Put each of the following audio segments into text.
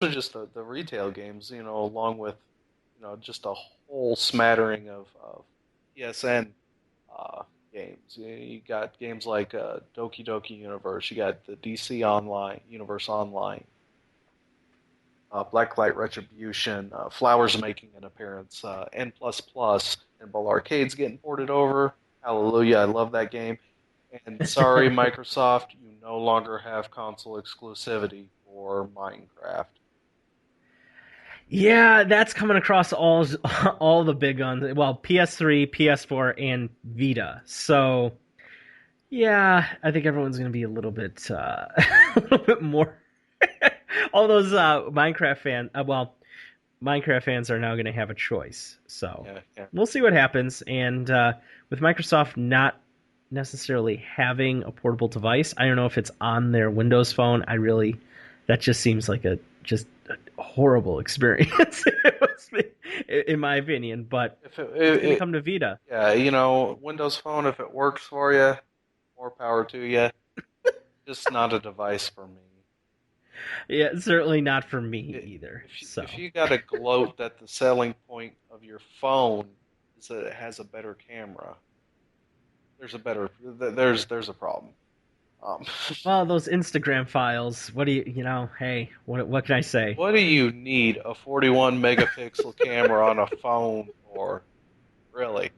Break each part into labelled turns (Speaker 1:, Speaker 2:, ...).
Speaker 1: just the retail games, along with, just a whole smattering of PSN uh, games. You got games like Doki Doki Universe. You got the DC Online Universe Online, Blacklight Retribution, Flowers making an appearance, N++, and Ball Arcade's getting ported over. Hallelujah! I love that game. And sorry, Microsoft, you no longer have console exclusivity for Minecraft.
Speaker 2: Yeah, that's coming across all the big guns. Well, PS3, PS4, and Vita. So yeah, I think everyone's going to be a little bit a little bit more. All those Minecraft fans are now going to have a choice. So
Speaker 1: Yeah, yeah.
Speaker 2: we'll see what happens. And with Microsoft not necessarily having a portable device, I don't know if it's on their Windows phone. That just seems like a horrible experience, in my opinion. But
Speaker 1: If it,
Speaker 2: it's
Speaker 1: it,
Speaker 2: going to
Speaker 1: it
Speaker 2: come to Vita.
Speaker 1: yeah, Windows Phone, if it works for you, more power to you. Just not a device for me.
Speaker 2: Yeah, certainly not for me
Speaker 1: It,
Speaker 2: either.
Speaker 1: if
Speaker 2: So
Speaker 1: you got to gloat that the selling point of your phone is that it has a better camera, there's a problem. Um,
Speaker 2: well, those Instagram files. What do Hey, what can I say?
Speaker 1: what do you need a 41 megapixel camera on a phone for? Really?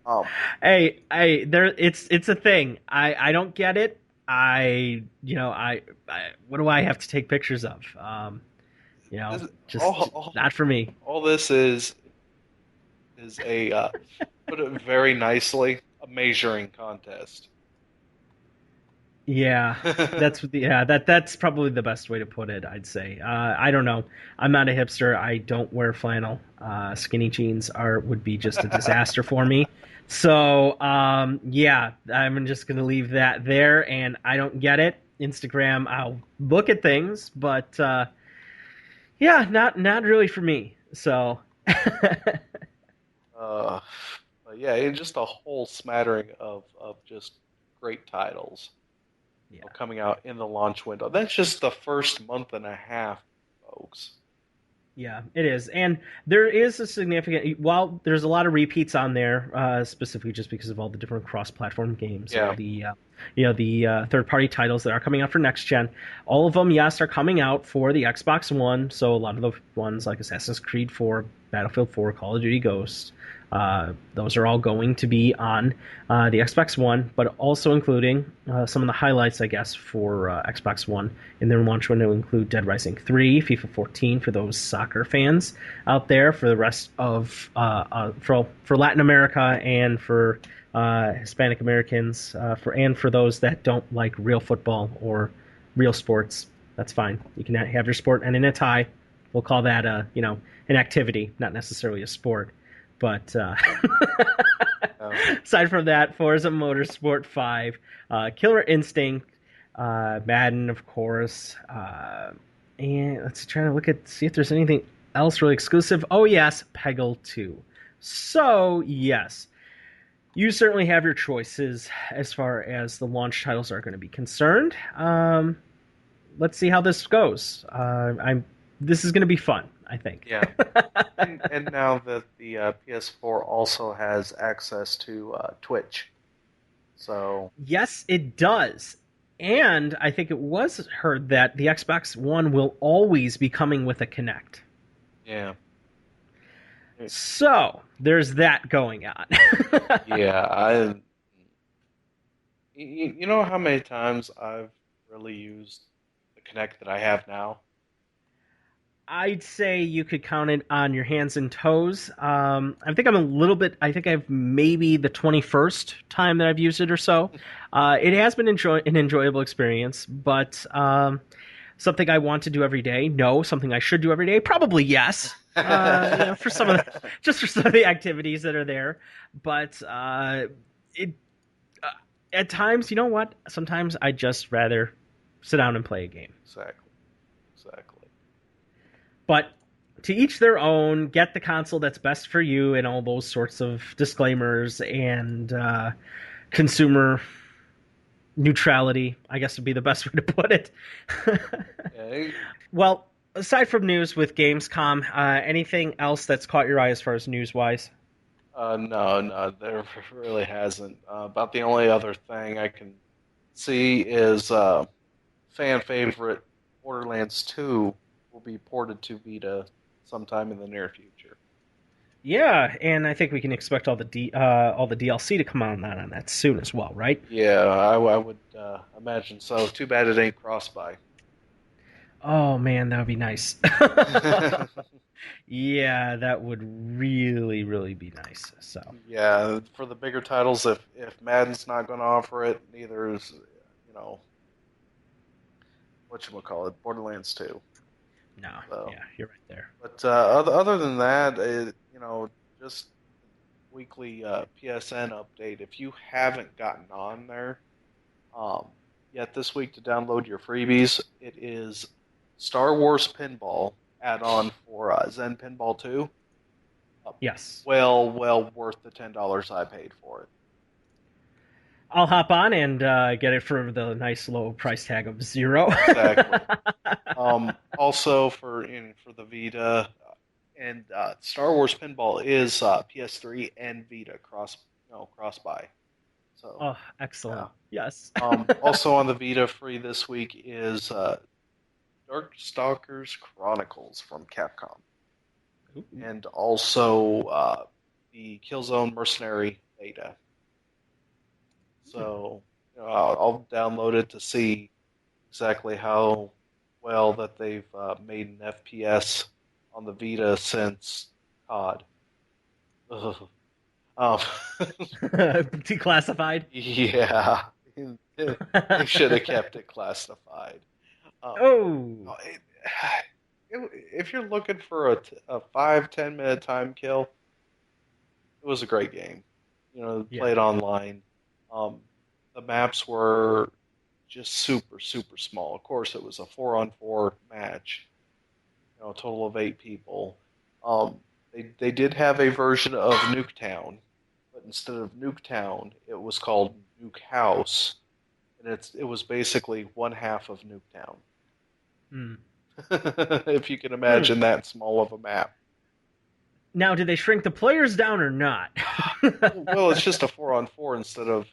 Speaker 1: Um,
Speaker 2: Hey, there. It's a thing. I don't get it. What do I have to take pictures of?
Speaker 1: this,
Speaker 2: Just not for me.
Speaker 1: all this is a put it very nicely, a measuring contest.
Speaker 2: Yeah, that's probably the best way to put it. I'd say. I don't know. I'm not a hipster. I don't wear flannel. Skinny jeans are would be just a disaster for me. So yeah, I'm just gonna leave that there. And I don't get it. Instagram, I'll look at things, but yeah, not really for me. So
Speaker 1: uh, but yeah, it's just a whole smattering of just great titles
Speaker 2: yeah.
Speaker 1: coming out in the launch window. That's just the first month and a half, folks.
Speaker 2: Yeah, it is, and there is a significant. While there's a lot of repeats on there, specifically just because of all the different cross-platform games, all
Speaker 1: Yeah,
Speaker 2: the third-party titles that are coming out for next gen. All of them, yes, are coming out for the Xbox One. So a lot of the ones like Assassin's Creed 4, Battlefield 4, Call of Duty Ghosts, those are all going to be on the Xbox One, but also including some of the highlights, I guess, for Xbox One in their launch window include Dead Rising 3, FIFA 14 for those soccer fans out there, for the rest of for Latin America and for Hispanic Americans, for those that don't like real football or real sports. That's fine. You can have your sport and in a tie. We'll call that an activity, not necessarily a sport. But
Speaker 1: yeah.
Speaker 2: aside from that, Forza Motorsport 5, Killer Instinct, Madden, of course, and let's try to see if there's anything else really exclusive. Oh yes, Peggle 2. So yes, you certainly have your choices as far as the launch titles are going to be concerned. Let's see how this goes. This is going to be fun, I think.
Speaker 1: Yeah. And now that the PS4 also has access to Twitch, so
Speaker 2: Yes, it does. And I think it was heard that the Xbox One will always be coming with a Kinect.
Speaker 1: yeah,
Speaker 2: So there's that going on.
Speaker 1: yeah. You know how many times I've really used the Connect that I have now?
Speaker 2: I'd say you could count it on your hands and toes. I think I'm a little bit. I think I've maybe the 21st time that I've used it or so. It has been an enjoyable experience, but something I want to do every day? No. Something I should do every day? Probably yes. For just for some of the activities that are there, but it at times, you know what? Sometimes I just rather sit down and play a game.
Speaker 1: Exactly, exactly.
Speaker 2: But to each their own. Get the console that's best for you, and all those sorts of disclaimers and consumer neutrality, I guess would be the best way to put it.
Speaker 1: Yeah,
Speaker 2: Well, aside from news with Gamescom, anything else that's caught your eye as far as news wise?
Speaker 1: No, no, there really hasn't. About the only other thing I can see is fan favorite Borderlands 2 will be ported to Vita sometime in the near future.
Speaker 2: Yeah, and I think we can expect all the DLC to come out on that soon as well, right?
Speaker 1: Yeah, I would imagine so. Too bad it ain't cross-buy.
Speaker 2: Oh man, that would be nice. Yeah, that would really be nice. So,
Speaker 1: Yeah, for the bigger titles, if Madden's not going to offer it, neither is whatchamacallit, Borderlands 2.
Speaker 2: no,
Speaker 1: So,
Speaker 2: yeah, you're right there.
Speaker 1: but other than that, just weekly PSN update. If you haven't gotten on there um, yet this week to download your freebies, it is Star Wars Pinball add-on for Zen Pinball 2. Uh,
Speaker 2: Yes.
Speaker 1: well worth the $10 I paid for it.
Speaker 2: I'll hop on and get it for the nice low price tag of 0.
Speaker 1: Exactly. Also for the Vita and Star Wars Pinball is PS3 and Vita cross buy. So
Speaker 2: Oh,
Speaker 1: yeah.
Speaker 2: excellent. Yes.
Speaker 1: Also on the Vita free this week is Darkstalkers Chronicles from Capcom,
Speaker 2: Ooh.
Speaker 1: and also the Killzone Mercenary beta. So I'll download it to see exactly how well that they've made an FPS on the Vita since COD. Ugh. Um,
Speaker 2: Declassified.
Speaker 1: yeah, they should have kept it classified. Um,
Speaker 2: Oh,
Speaker 1: no, if you're looking for a 5-10 minute time kill, it was a great game.
Speaker 2: yeah.
Speaker 1: Played online. Um, the maps were just super small. Of course, it was a 4-on-4 match. A total of 8 people. Um, they did have a version of Nuketown, but instead of Nuketown, it was called Nuke House, and it was basically one half of Nuketown.
Speaker 2: Hmm.
Speaker 1: If you can
Speaker 2: Hmm.
Speaker 1: imagine that small of a map.
Speaker 2: Now, did they shrink the players down or not?
Speaker 1: Well, it's just a 4-on-4 instead of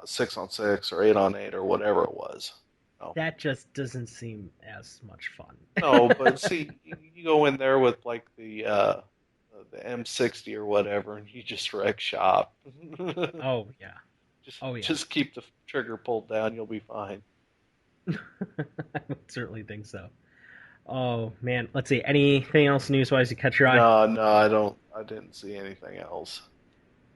Speaker 1: 6-on-6 or 8-on-8 or whatever it was. No,
Speaker 2: That just doesn't seem as much fun.
Speaker 1: no, but see, you go in there with like the M60 or whatever, and you just wreck shop.
Speaker 2: Oh yeah.
Speaker 1: just
Speaker 2: Oh yeah.
Speaker 1: just keep the trigger pulled down, you'll be fine.
Speaker 2: I would certainly think so. Oh man, let's see. Anything else news-wise you catch your eye?
Speaker 1: No, no, I don't. I didn't see anything else.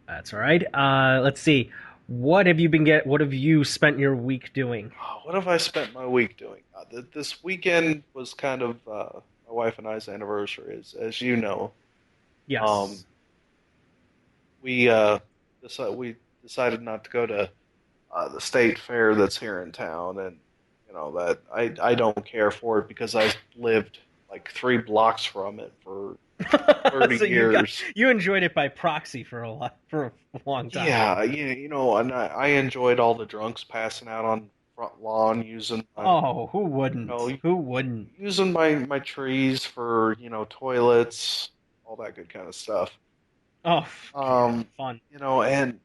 Speaker 2: That's all right. Let's see. What have you spent your week doing?
Speaker 1: What have I spent my week doing? This weekend was kind of my wife and I's anniversary, as you know. Um,
Speaker 2: Yes.
Speaker 1: we we decided not to go to the state fair that's here in town, and that I don't care for it because I lived like 3 blocks from it for 30
Speaker 2: So
Speaker 1: years.
Speaker 2: you enjoyed it by proxy for a long time.
Speaker 1: Yeah, and I enjoyed all the drunks passing out on front lawn using my
Speaker 2: Oh, who wouldn't? Who wouldn't?
Speaker 1: using my trees for toilets, all that good kind of stuff.
Speaker 2: Oh, yeah,
Speaker 1: Um,
Speaker 2: fun.
Speaker 1: and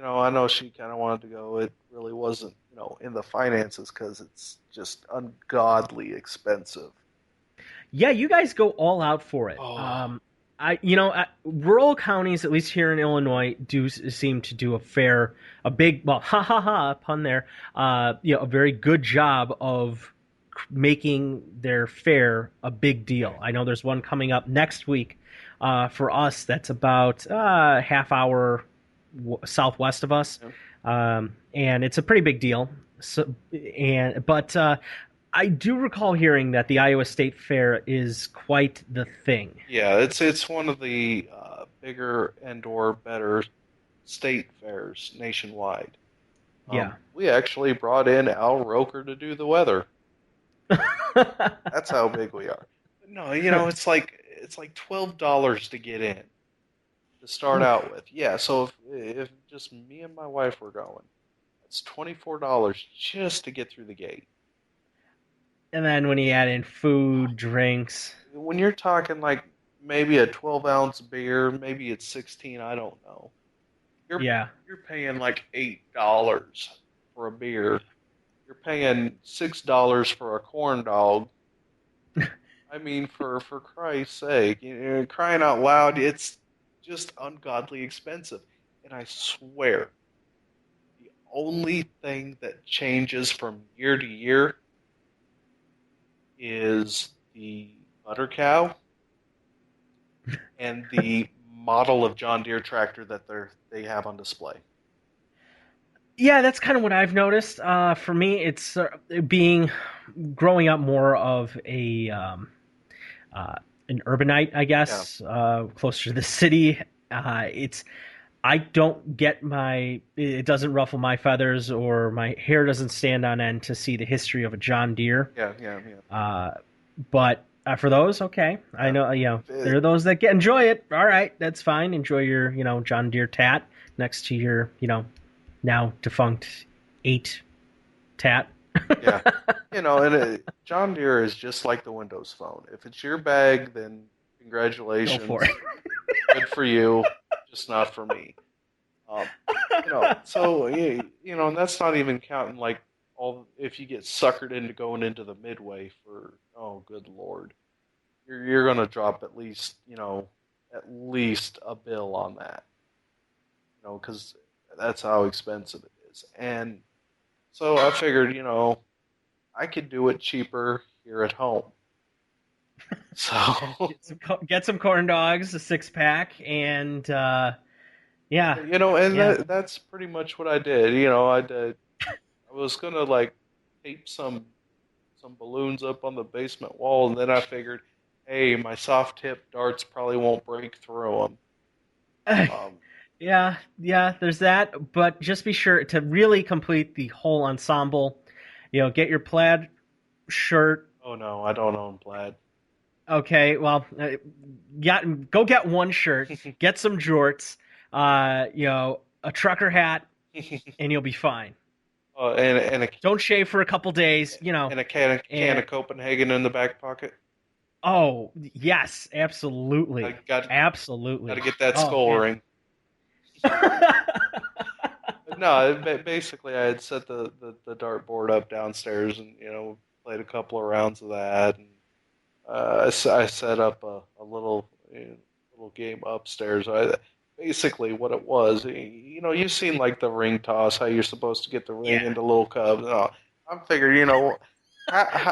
Speaker 1: I know she kind of wanted to go. It really wasn't in the finances because it's just ungodly expensive.
Speaker 2: Yeah, you guys go all out for it.
Speaker 1: Oh,
Speaker 2: Rural counties, at least here in Illinois, do seem to do a big, well, ha ha ha, pun there. A very good job of making their fair a big deal. I know there's one coming up next week for us that's about half hour southwest of us,
Speaker 1: yeah.
Speaker 2: and it's a pretty big deal. But I do recall hearing that the Iowa State Fair is quite the thing.
Speaker 1: Yeah, it's one of the bigger and or better state fairs nationwide.
Speaker 2: Yeah.
Speaker 1: We actually brought in Al Roker to do the weather. That's how big we are. No, it's like $12 to get in to start
Speaker 2: Oof.
Speaker 1: out with. Yeah, so if just me and my wife were going, it's $24 just to get through the gate.
Speaker 2: And then when you add in food, drinks,
Speaker 1: When you're talking like maybe a 12-ounce beer, maybe it's 16, I don't know. You're
Speaker 2: yeah.
Speaker 1: you're paying like $8 for a beer. You're paying $6 for a corn dog. I mean, for Christ's sake, crying out loud, it's just ungodly expensive. And I swear, the only thing that changes from year to year is the butter cow and the model of John Deere tractor that they have on display.
Speaker 2: Yeah, that's kind of what I've noticed. For me, it's being growing up more of a uh, an urbanite, I
Speaker 1: Yeah,
Speaker 2: guess, closer to the city. It's I don't get my it doesn't ruffle my feathers or my hair doesn't stand on end to see the history of a John Deere.
Speaker 1: yeah, yeah, yeah.
Speaker 2: Uh, but for those, okay, I
Speaker 1: Yeah.
Speaker 2: know there are those that enjoy it. All right, that's fine. Enjoy your John Deere tat next to your now defunct 8 tat.
Speaker 1: Yeah. John Deere is just like the Windows Phone. If it's your bag, then
Speaker 2: Go for it.
Speaker 1: congratulations, good for you, just not for me. Um, so and that's not even counting like all if you get suckered into going into the midway for good lord, you're gonna drop at least a bill on that, because that's how expensive it is. And so I figured, I could do it cheaper here at home. So,
Speaker 2: Get some corn dogs, a 6 pack, and yeah,
Speaker 1: and
Speaker 2: yeah.
Speaker 1: that's pretty much what I did. I was gonna like tape some balloons up on the basement wall, and then I figured, hey, my soft tip darts probably won't break through them. Um,
Speaker 2: Yeah, yeah, there's that, but just be sure to really complete the whole ensemble. Get your plaid shirt.
Speaker 1: oh no, I don't own plaid.
Speaker 2: Okay, well, go get one shirt, get some jorts, a trucker hat, and you'll be fine.
Speaker 1: And
Speaker 2: Don't shave for a couple days,
Speaker 1: a can
Speaker 2: and
Speaker 1: of Copenhagen in the back pocket.
Speaker 2: oh, yes,
Speaker 1: I
Speaker 2: absolutely.
Speaker 1: got to
Speaker 2: Absolutely.
Speaker 1: get that
Speaker 2: Oh,
Speaker 1: skull
Speaker 2: man.
Speaker 1: ring. No, basically I had set the dartboard up downstairs and played a couple of rounds of that, and I set up a little game upstairs. Basically what it was, you've seen like the ring toss, how you're supposed to get the ring
Speaker 2: Yeah.
Speaker 1: into little cubs. No, I'm figured,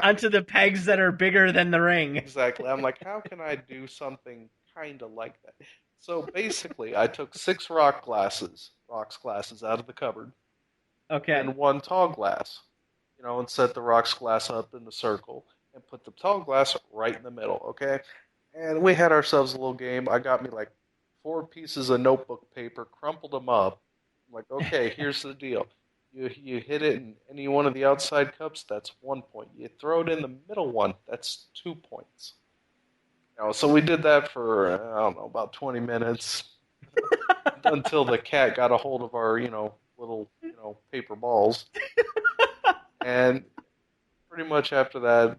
Speaker 2: Onto the pegs that are bigger than the ring.
Speaker 1: exactly. I'm like, how can I do something kind of like that? So basically, I took six rocks glasses out of the cupboard,
Speaker 2: Okay.
Speaker 1: and one tall glass, and set the rocks glass up in the circle and put the tall glass right in the middle, okay? And we had ourselves a little game. I got me like four pieces of notebook paper, crumpled them up. I'm like, okay, here's the deal. You hit it in any one of the outside cups, that's 1 point. You throw it in the middle one, that's 2 points. So we did that for I don't know about 20 minutes until the cat got a hold of our little paper balls, and pretty much after that,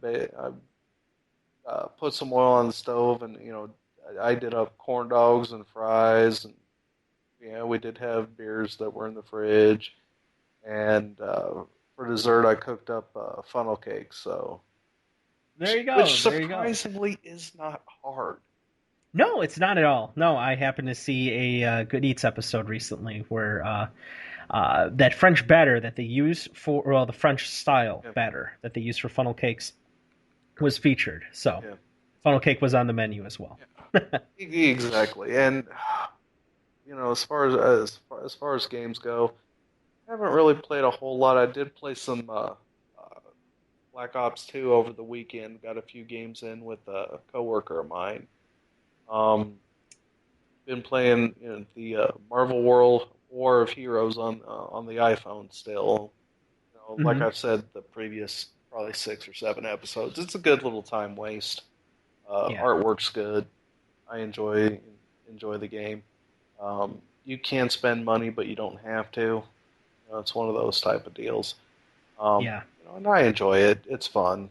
Speaker 1: I put some oil on the stove, and I did up corn dogs and fries, and yeah, we did have beers that were in the fridge, and for dessert, I cooked up funnel cakes. So,
Speaker 2: There you
Speaker 1: which
Speaker 2: go. There you go.
Speaker 1: surprisingly is not hard.
Speaker 2: No, it's not at all. No, I happened to see a Good Eats episode recently where that French batter that they use for, well, the French style
Speaker 1: Yeah,
Speaker 2: batter that they use for funnel cakes was featured. So,
Speaker 1: yeah,
Speaker 2: funnel cake was on the menu as well.
Speaker 1: exactly. And as far as games go, I haven't really played a whole lot. I did play some Black Ops 2 over the weekend. Got a few games in with a coworker of mine. Um, been playing the Marvel World War of Heroes on the iPhone still. Like
Speaker 2: Hmm.
Speaker 1: I've said the previous probably 6 or 7 episodes, it's a good little time waste.
Speaker 2: Yeah.
Speaker 1: Artwork's good. I enjoy the game. You can spend money, but you don't have to. It's one of those type of deals.
Speaker 2: Yeah.
Speaker 1: And I enjoy it. It's fun.